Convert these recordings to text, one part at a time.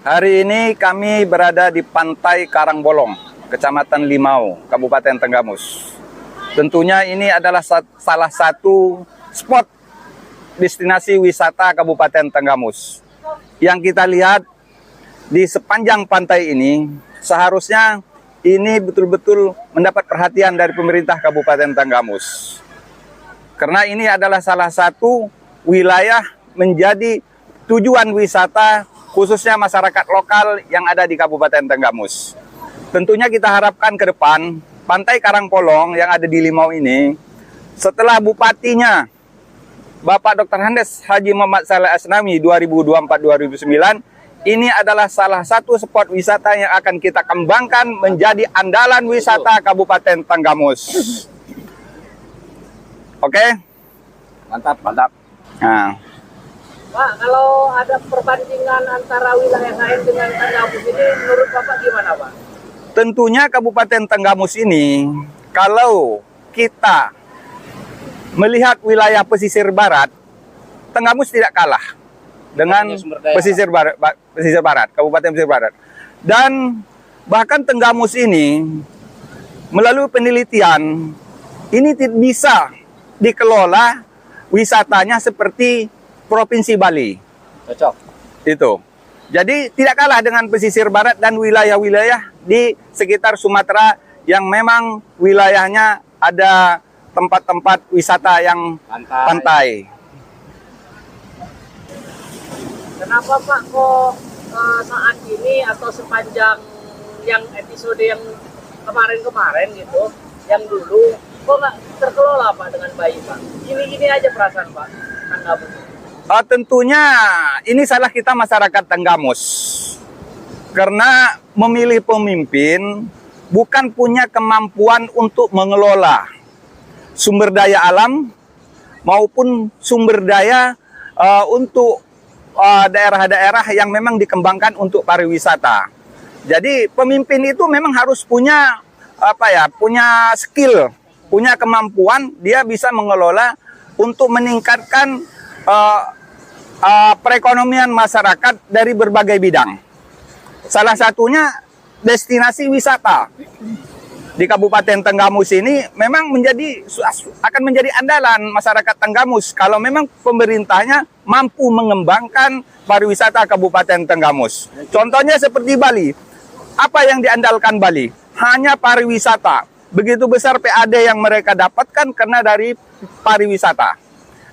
Hari ini kami berada di Pantai Karangbolong, Kecamatan Limau, Kabupaten Tenggamus. Tentunya ini adalah salah satu spot destinasi wisata Kabupaten Tenggamus. Yang kita lihat di sepanjang pantai ini, seharusnya ini betul-betul mendapat perhatian dari pemerintah Kabupaten Tenggamus. Karena ini adalah salah satu wilayah menjadi tujuan wisata khususnya masyarakat lokal yang ada di Kabupaten Tenggamus. Tentunya kita harapkan ke depan, Pantai Karangbolong yang ada di Limau ini, setelah bupatinya, Bapak Dr. Handes Haji Muhammad Saleh Asnawi 2024-2009, ini adalah salah satu spot wisata yang akan kita kembangkan menjadi andalan wisata Kabupaten Tenggamus. Oke? Mantap, mantap. Nah. Pak, kalau ada perbandingan antara wilayah lain dengan Tenggamus ini, menurut Bapak gimana, Pak? Tentunya Kabupaten Tenggamus ini, kalau kita melihat wilayah pesisir barat, Tenggamus tidak kalah dengan pesisir barat, Kabupaten Pesisir Barat. Dan bahkan Tenggamus ini, melalui penelitian, ini bisa dikelola wisatanya seperti Provinsi Bali. Cocok. Itu. Jadi tidak kalah dengan pesisir barat dan wilayah-wilayah di sekitar Sumatera yang memang wilayahnya ada tempat-tempat wisata yang pantai. Kenapa Pak kok saat ini atau sepanjang yang episode yang kemarin-kemarin gitu, yang dulu, kok nggak terkelola Pak dengan baik Pak? Gini-gini aja perasaan Pak, Tenggamus. Tentunya ini salah kita masyarakat Tenggamus. Karena memilih pemimpin bukan punya kemampuan untuk mengelola sumber daya alam maupun sumber daya untuk daerah-daerah yang memang dikembangkan untuk pariwisata. Jadi pemimpin itu memang harus punya punya skill, punya kemampuan, dia bisa mengelola untuk meningkatkan perekonomian masyarakat dari berbagai bidang. Salah satunya destinasi wisata di Kabupaten Tenggamus ini memang akan menjadi andalan masyarakat Tenggamus kalau memang pemerintahnya mampu mengembangkan pariwisata Kabupaten Tenggamus. Contohnya seperti Bali. Apa yang diandalkan Bali? Hanya pariwisata. Begitu besar PAD yang mereka dapatkan karena dari pariwisata.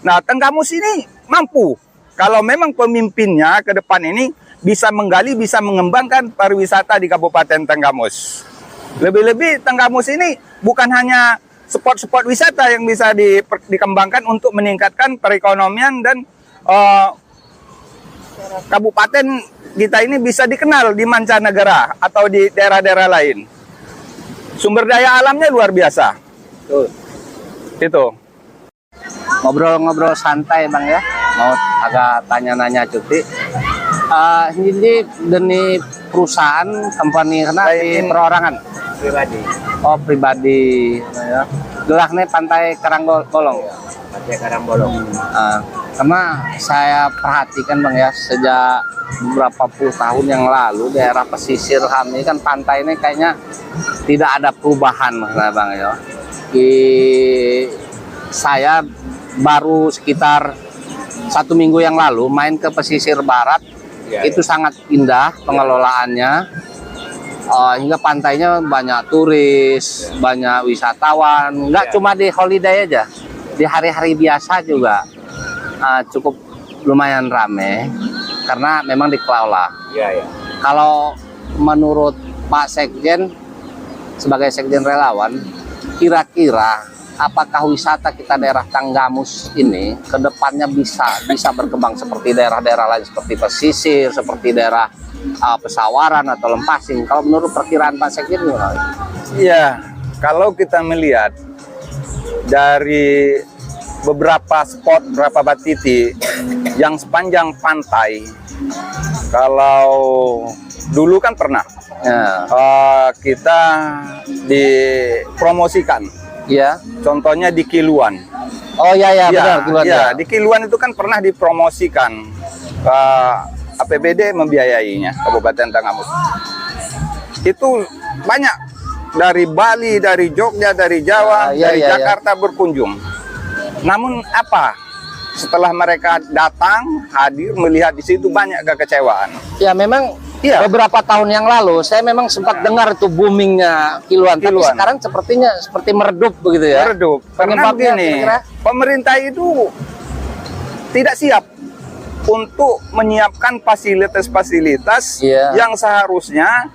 Nah, Tenggamus ini mampu kalau memang pemimpinnya ke depan ini bisa menggali, bisa mengembangkan pariwisata di Kabupaten Tenggamus. Lebih-lebih Tenggamus ini bukan hanya spot-spot wisata yang bisa dikembangkan untuk meningkatkan perekonomian dan kabupaten kita ini bisa dikenal di mancanegara atau di daerah-daerah lain. Sumber daya alamnya luar biasa. Tuh. Itu. Ngobrol-ngobrol santai Bang ya, mau agak tanya-nanya cuti. Ini deni perusahaan, company kena di perorangan? Pribadi. Oh pribadi. Ya. Gelahnya Pantai Karangbolong. Pantai Karangbolong. Karena saya perhatikan Bang ya, sejak beberapa puluh tahun yang lalu daerah pesisir kami kan pantai ini kayaknya tidak ada perubahan Bang ya. Saya baru sekitar 1 minggu yang lalu main ke pesisir barat, itu sangat indah pengelolaannya, hingga pantainya banyak turis, banyak wisatawan, nggak cuma di holiday aja, di hari-hari biasa juga cukup lumayan rame karena memang dikelola. Kalau menurut Pak Sekjen sebagai Sekjen relawan, kira-kira apakah wisata kita daerah Tenggamus ini ke depannya bisa berkembang seperti daerah-daerah lain seperti pesisir, seperti daerah Pesawaran atau Lempasing? Kalau menurut perkiraan Pak Sekjen gimana? Iya, kalau kita melihat dari beberapa spot, beberapa titik yang sepanjang pantai, kalau dulu kan pernah kita dipromosikan. Ya. Contohnya di Kiluan. Oh ya benar Kiluan. Ya, di Kiluan itu kan pernah dipromosikan APBD membiayainya Kabupaten Tanggamus. Itu banyak dari Bali, dari Jogja, dari Jawa, dari Jakarta berkunjung. Namun apa? Setelah mereka datang, hadir, melihat di situ banyak kekecewaan. Ya memang beberapa tahun yang lalu saya memang sempat dengar itu boomingnya kiluan. Tapi sekarang sepertinya seperti meredup begitu ya. Meredup. Karena begini, pemerintah itu tidak siap untuk menyiapkan fasilitas-fasilitas yang seharusnya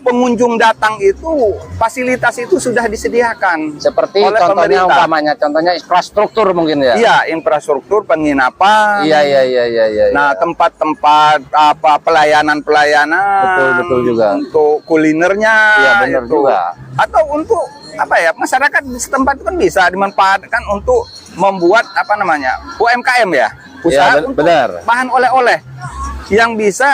pengunjung datang itu fasilitas itu sudah disediakan seperti oleh contohnya pemerintah. umpamanya contohnya infrastruktur mungkin ya. Iya, infrastruktur penginapan. Iya. Nah, tempat-tempat pelayanan Betul juga. untuk kulinernya. Iya, benar juga. Atau untuk masyarakat di setempat itu kan bisa dimanfaatkan untuk membuat UMKM ya, usaha untuk bahan oleh-oleh yang bisa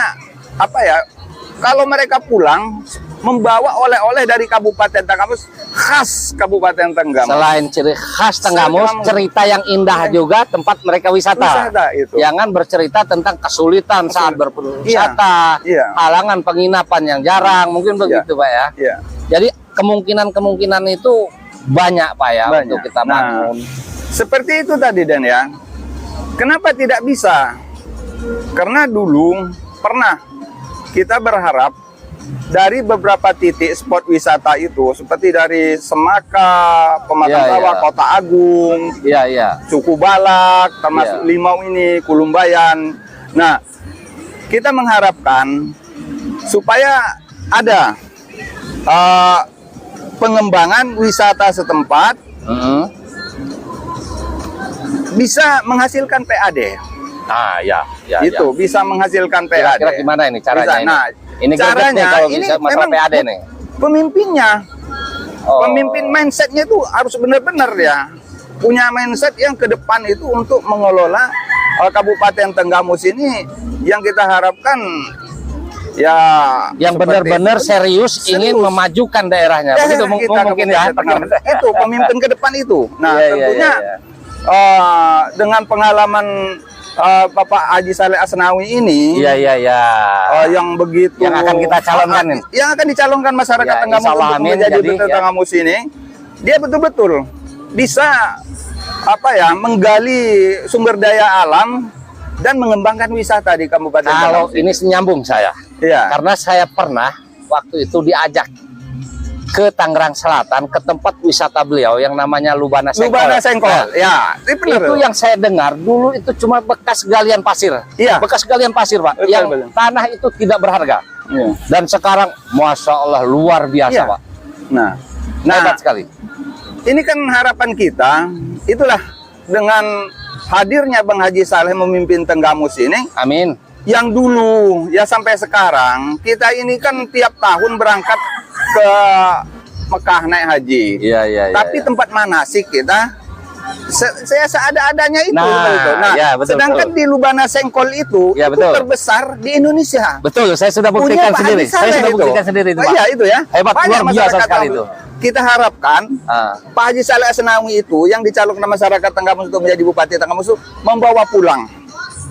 kalau mereka pulang membawa oleh-oleh dari Kabupaten Tanggamus, khas Kabupaten Tanggamus. Selain ciri khas Tanggamus, cerita yang indah juga tempat mereka wisata. Itu. Jangan bercerita tentang kesulitan saat berwisata, halangan penginapan yang jarang, mungkin begitu Pak ya. Iya. Jadi kemungkinan itu banyak Pak ya untuk kita bangun. Seperti itu tadi Dan ya. Kenapa tidak bisa? Karena dulu pernah kita berharap dari beberapa titik spot wisata itu seperti dari Semaka, Pematang Sawah, Kota Agung, Suku Balak, termasuk Limau ini, Kulumbayan. Nah, kita mengharapkan supaya ada pengembangan wisata setempat bisa menghasilkan PAD. Itu bisa menghasilkan PAD. Kira-kira gimana ini caranya? Nah, ini caranya kalau bisa masalah PAD nih. Pemimpinnya, pemimpin mindsetnya itu harus benar-benar ya punya mindset yang ke depan itu untuk mengelola Kabupaten Tanggamus ini yang kita harapkan ya yang benar-benar serius ingin memajukan daerahnya. Begitu mungkin ya. Itu pemimpin ke depan itu. Nah, tentunya dengan pengalaman Bapak Haji Saleh Asnawi ini, yang begitu yang akan kita calonkan, yang akan dicalonkan masyarakat Tanggamus untuk menjadi Bupati Tanggamus ini, dia betul-betul bisa menggali sumber daya alam dan mengembangkan wisata di Kabupaten Tanggamus. Kalau ini nyambung saya, karena saya pernah waktu itu diajak ke Tangerang Selatan ke tempat wisata beliau yang namanya Lubana Sengkol. Lubana Sengkol, itu yang saya dengar dulu itu cuma bekas galian pasir. Bekas galian pasir Pak, yang tanah itu tidak berharga. Dan sekarang, masya Allah luar biasa Pak. Nah, hebat sekali. Ini kan harapan kita, itulah dengan hadirnya Bang Haji Saleh memimpin Tanggamus ini. Amin. Yang dulu ya sampai sekarang kita ini kan tiap tahun berangkat ke Mekah naik haji. Tapi tempat manasik kita saya seada-adanya itu. Sedangkan di Lubana Sengkol itu terbesar di Indonesia. Betul, saya sudah buktikan sendiri. Itu ya. Hebat, luar biasa sekali itu. Kita harapkan Pak Haji Saleh Asnawi itu yang dicalonkan masyarakat Tanggamus untuk menjadi Bupati Tanggamus itu membawa pulang.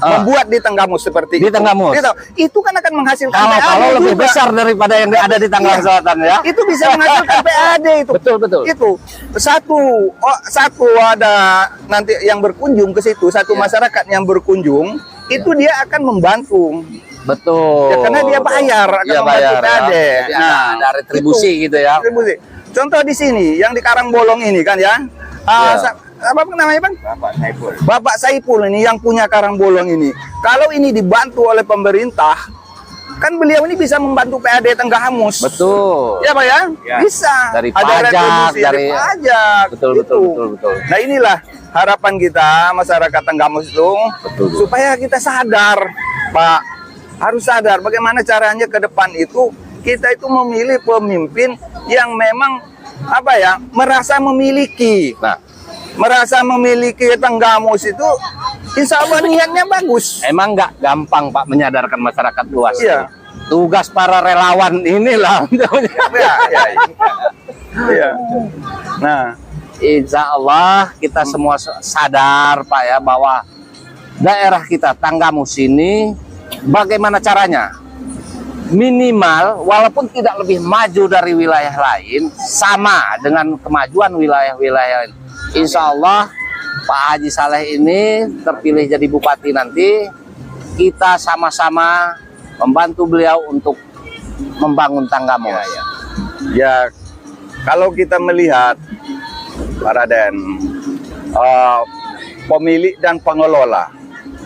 Membuat di Tanggamus seperti itu. Tanggamus. Itu kan akan menghasilkan kalau lebih besar daripada yang ada di Tangerang Selatan ya. Itu bisa menghasilkan PAD itu. Betul. Itu satu ada nanti yang berkunjung ke situ, satu masyarakat yang berkunjung itu dia akan membantu. Betul. Ya, karena dia bayar akan membantu PAD. Ada retribusi gitu ya. Retribusi. Contoh di sini yang di Karangbolong ini kan ya. Apa namanya Bang? Bapak Saipul ini yang punya Karangbolong ini. Kalau ini dibantu oleh pemerintah, kan beliau ini bisa membantu PAD Tanggamus. Betul. Ya Pak ya? Bisa. Dari ada pajak, dari pajak. Betul. Nah inilah harapan kita masyarakat Tanggamus itu supaya kita sadar, Pak. Harus sadar bagaimana caranya ke depan itu kita itu memilih pemimpin yang memang merasa memiliki. Merasa memiliki Tanggamus itu insya Allah niatnya bagus. Emang nggak gampang Pak menyadarkan masyarakat luas. Tugas para relawan inilah. Nah, insya Allah kita semua sadar Pak ya bahwa daerah kita Tanggamus ini bagaimana caranya? Minimal walaupun tidak lebih maju dari wilayah lain, sama dengan kemajuan wilayah-wilayah lain. Insya Allah Pak Haji Saleh ini terpilih jadi bupati nanti, kita sama-sama membantu beliau untuk membangun Tanggamos. Ya, kalau kita melihat Pak Raden, pemilik dan pengelola.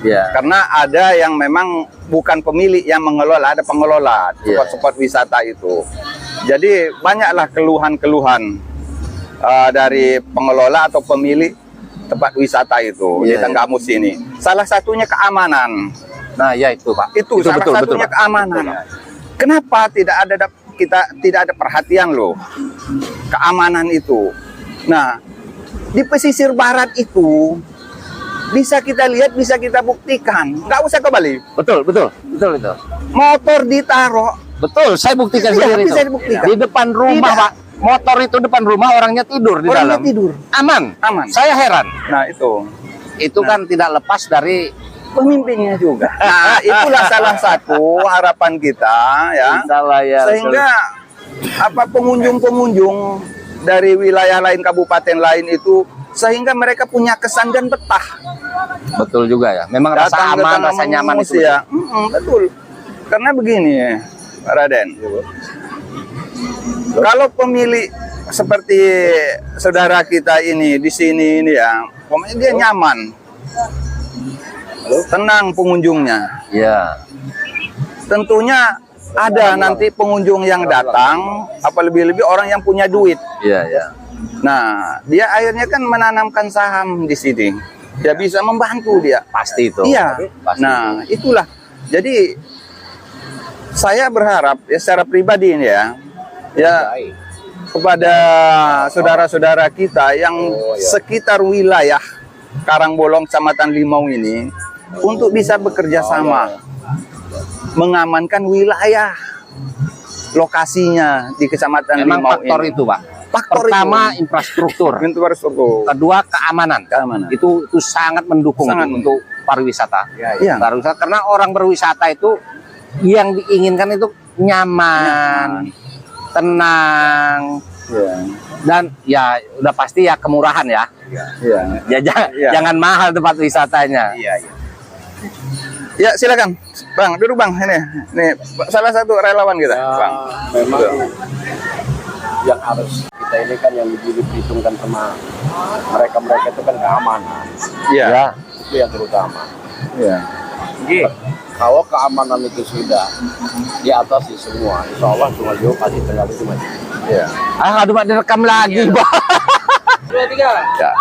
Ya. Karena ada yang memang bukan pemilik yang mengelola, ada pengelola spot-spot wisata itu. Jadi banyaklah keluhan-keluhan dari pengelola atau pemilik tempat wisata itu di Tanggamos ini. Salah satunya keamanan. Nah, ya itu Pak. Itu salah betul, satunya Pak. keamanan. Kenapa tidak ada perhatian loh keamanan itu? Nah, di pesisir barat itu bisa kita lihat, bisa kita buktikan. Nggak usah ke Bali. Betul itu. Motor ditaruh. Betul, saya buktikan Iya, sendiri bisa itu. dibuktikan. Di depan rumah, Tidak. Pak. Motor itu depan rumah, orangnya tidur di Orangnya dalam. tidur. Aman. Aman. Saya heran. Nah, itu. Itu kan tidak lepas dari Pemimpinnya juga. Nah, itulah salah satu harapan kita ya. salah ya. Sehingga apa pengunjung-pengunjung dari wilayah lain, kabupaten lain itu, sehingga mereka punya kesan dan betah. Betul juga ya. Memang rasa Datang ke aman, rasa Tanggamos nyaman itu. ya. Betul. Karena begini, Pak Raden. Kalau pemilik seperti saudara kita ini di sini ini ya, pokoknya dia nyaman, tenang pengunjungnya. Ya. Tentunya ada nanti pengunjung yang datang, apa lebih-lebih orang yang punya duit. Iya. Nah, dia akhirnya kan menanamkan saham di sini. Dia bisa membantu dia. Pasti itu. Iya. Pasti. Nah, itulah. Jadi saya berharap ya secara pribadi ini ya kepada saudara-saudara kita yang sekitar wilayah Karangbolong, Kecamatan Limau ini untuk bisa bekerja sama mengamankan wilayah lokasinya di Kecamatan Memang Limau faktor ini. itu, Pak. Faktor Pertama itu. infrastruktur. Infrastruktur. Kedua keamanan. Keamanan. Itu sangat mendukung Sangat untuk pariwisata. Iya. Pariwisata karena orang berwisata itu yang diinginkan itu nyaman, tenang, dan ya udah pasti ya kemurahan ya. Iya. Jangan mahal tempat wisatanya. Ya silakan, Bang. Duduk Bang. Ini salah satu relawan kita, Bang. Memang yang harus kita ini kan yang diperhitungkan sama mereka itu kan keamanan. Iya. Ya. Itu yang terutama. Iya. Kalau keamanan itu sudah di atas semua, insya Allah cuma jauh pasti tinggal itu maju. Iya. Aduh, Pak, direkam lagi, Pak. 2, 3. Ya.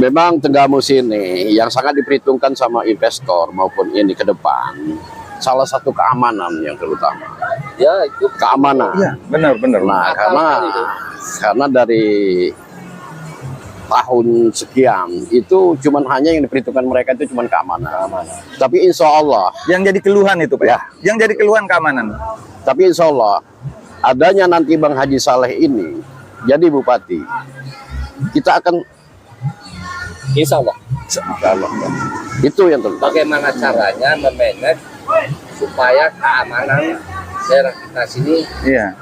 Memang Tanggamos ini yang sangat diperhitungkan sama investor maupun ini ke depan, salah satu keamanan yang terutama. Ya, itu Keamanan. Iya, benar. Nah, karena dari tahun sekian itu cuman hanya yang diperhitungkan mereka itu cuman keamanan. Tapi insya Allah, Yang jadi keluhan itu, Pak. Ya. Yang jadi keluhan keamanan. tapi insya Allah adanya nanti Bang Haji Saleh ini jadi bupati, kita akan insya Allah itu yang terutama. bagaimana caranya memanage supaya keamanan daerah kita sini Iya.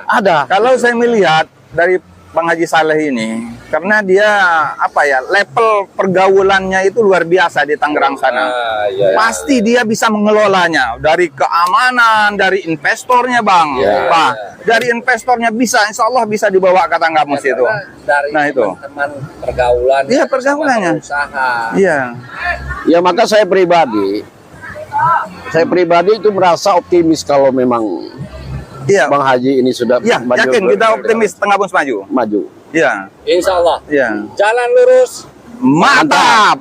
ada. Kalau saya melihat dari Bang Haji Saleh ini, karena dia apa ya, level pergaulannya itu luar biasa di Tangerang sana. Pasti dia bisa mengelolanya dari keamanan, dari investornya, Bang. Pak, dari investornya bisa, insya Allah bisa dibawa ke Tanggamos itu. Dari Nah, itu. teman-teman pergaulan, Iya, pergaulannya. usaha. Iya. Ya maka saya pribadi itu merasa optimis kalau memang Iya. Bang Haji ini sudah Iya, yakin kita optimis Tanggamos maju. maju. Iya. Insya Allah. Iya. Jalan lurus. Mantap.